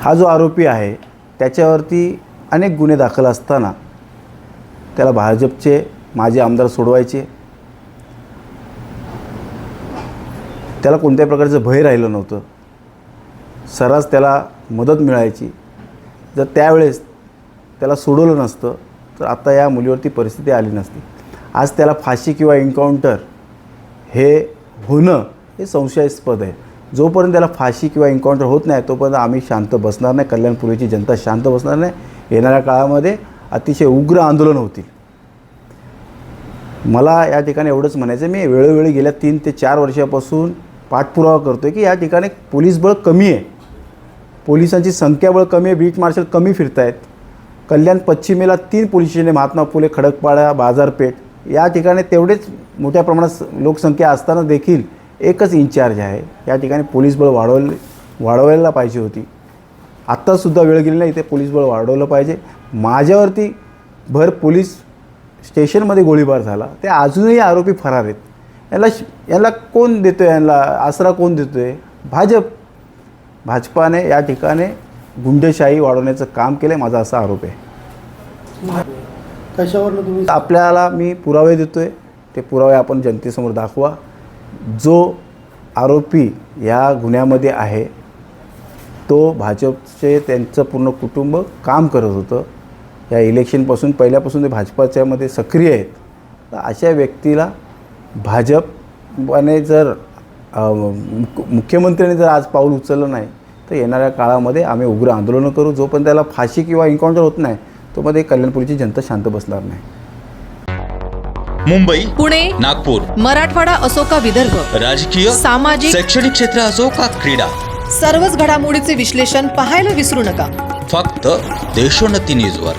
हा जो आरोपी आहे त्याच्यावरती अनेक गुन्हे दाखल असताना त्याला भाजपचे माजी आमदार सोडवायचे, त्याला कोणत्याही प्रकारचं भय राहिलं नव्हतं, सर्रास त्याला मदत मिळायची. जर त्यावेळेस त्याला सोडवलं नसतं तर आता या मुलीवरती परिस्थिती आली नसती. आज त्याला फाशी किंवा एन्काउंटर हे होणं हे संशयास्पद आहे. जोपर्यंत त्याला फाशी किंवा एन्काउंटर होत नाही तोपर्यंत आम्ही शांत बसणार नाही, कल्याणपूर्वीची जनता शांत बसणार नाही. येणाऱ्या काळामध्ये अतिशय उग्र आंदोलन होतील. मला या ठिकाणी एवढंच म्हणायचं, मी वेळोवेळी गेल्या 3 ते 4 वर्षापासून पाठपुरावा करतो आहे की या ठिकाणी पोलीस बळ कमी आहे, पोलिसांची संख्याबळ कमी आहे, बीट मार्शल कमी फिरत आहेत. कल्याण पश्चिमेला 3 पोलीस स्टेशन, महात्मा फुले, खडकपाडा, बाजारपेठ या ठिकाणी तेवढेच मोठ्या प्रमाणात लोकसंख्या असताना देखील एकच इन्चार्ज आहे. या ठिकाणी पोलीस बळ वाढवायला पाहिजे होती. आत्तासुद्धा वेळ गेली नाही, इथे पोलीस बळ वाढवलं पाहिजे. माझ्यावरती भर पोलीस स्टेशनमध्ये गोळीबार झाला, ते अजूनही आरोपी फरार आहेत. याला कोण देतो आहे, यांना आसरा कोण देतो आहे? भाजपाने या ठिकाणी गुंडशाही वाढवण्याचं काम केलं आहे, माझा असा आरोप आहे. कशावरनं तुम्ही? आपल्याला मी पुरावे देतो आहे, ते पुरावे आपण जनतेसमोर दाखवा. जो आरोपी या गुन्ह्यामध्ये आहे तो भाजपचे त्यांचं पूर्ण कुटुंब काम करत होतं. या इलेक्शनपासून पहिल्यापासून ते भाजपाच्यामध्ये सक्रिय आहेत. तर अशा व्यक्तीला भाजपने जर मुख्यमंत्र्यांनी जर आज पाऊल उचललं नाही तर येणाऱ्या काळामध्ये आम्ही उग्र आंदोलनं करू. जोपर्यंत त्याला फाशी किंवा एन्काउंटर होत नाही तोपर्यंत कल्याणपूरची जनता शांत बसणार नाही. मुंबई, पुणे, नागपूर, मराठवाडा असो का विदर्भ, राजकीय, सामाजिक, शैक्षणिक क्षेत्र असो का क्रीडा, सर्वच घडामोडीचे विश्लेषण पाहायला विसरू नका. फक्त देशोन्नती न्यूजवर.